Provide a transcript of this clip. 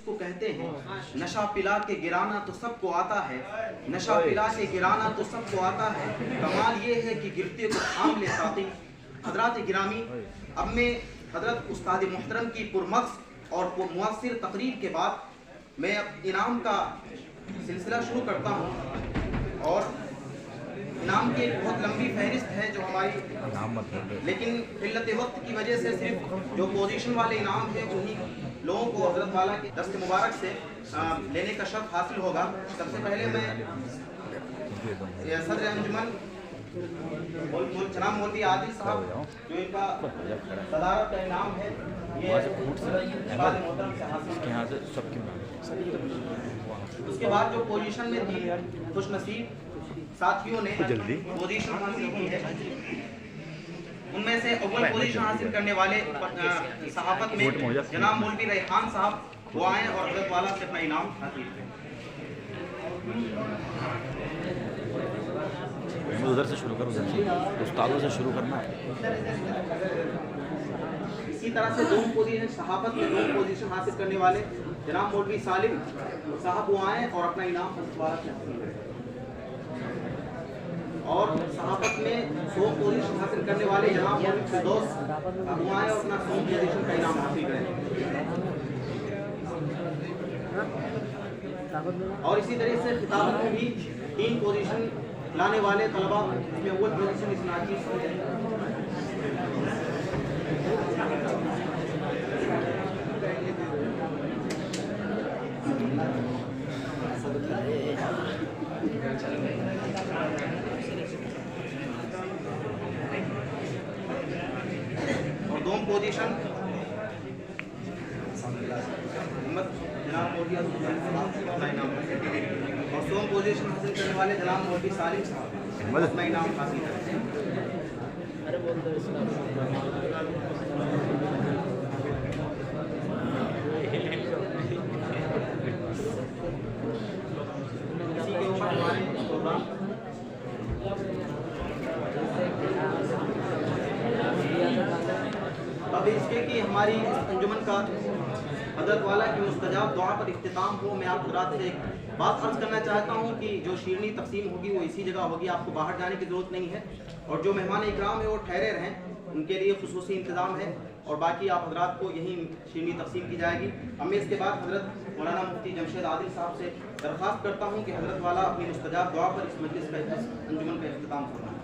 को कहते हैं नशा पिला के गिराना तो सबको आता है, नशा पिला के गिराना तो सबको आता है, कमाल ये है कि गिरते को थाम ले साथी। हजरात गिरामी, अब मैं हजरत उस्ताद मोहतरम की पुरमक्स और मुअस्सिर तकरीर के बाद मैं अब इनाम का सिलसिला शुरू करता हूँ। और इनाम की एक बहुत लंबी फहरिस्त है जो हमारी, लेकिन किल्लत वक्त की वजह से सिर्फ जो पोजीशन वाले इनाम है उन्हीं लोगों को हजरत वाला के दस्त मुबारक से लेने का शर्फ हासिल होगा। सबसे पहले मैं सदर अंजुमन जनाब मौलवी आदिल साहब जो इनका सदारत का इनाम है ये मोहतरम से हासिल। उसके बाद जो पोजीशन में थी खुश नसीब साथियों ने पोजीशन हासिल की है, उनमें से अव्वल पोजीशन हासिल करने वाले सहाफत में जनाब मौलवी रेहान साहब वो आए और हजरत वाला से अपना इनाम हासिल करें। उधर से शुरू करो, उधर से उस्तादों से शुरू करना है। इसी तरह से दो पोजीशन सहाफत में दो पोजीशन हासिल करने वाले जनाब मौलवी सालिम साहब वो आए और अपना इनाम हजरत वाला से हासिल करें। और सहाफत में 100 पोजीशन हासिल करने वाले जनाब मौलवी फिरदौस वो आए और अपना 100 पोजीशन का इनाम हासिल करें। और इसी तरह से खिताबत में भी 3 पोजीशन लाने वाले तलबा में अव्वल पोजीशन इस नाचीज की है। और 2 पोजीशन जनाब मौलवी और 100 पोजीशन हासिल करने वाले जनाब मौलवी सालिम साहब अपना इनाम हासिल करते हैं। इसी के ऊपर हमारे प्रोग्राम अब इसके कि हमारी अंजुमन का हजरत वाला की मुस्तजाब दुआ पर इख्तिताम हो, मैं आप हजरात से एक बात अर्ज करना चाहता हूँ कि जो शीरनी तकसीम होगी वो इसी जगह होगी, आपको बाहर जाने की ज़रूरत नहीं है। और जो मेहमान इकराम है वो ठहरे रहें, उनके लिए खुसूसी इंतज़ाम है और बाकी आप हजरात को यहीं शीरनी तकसीम की जाएगी। अब मैं इसके बाद हजरत मौलाना मुफ्ती जमशेद आदिल साहब से दरख्वास्त करता हूँ कि हजरत वाला अपनी मुस्तजाब दुआ पर इस मजलिस का अंजुमन का इख्तिताम फरमाएं।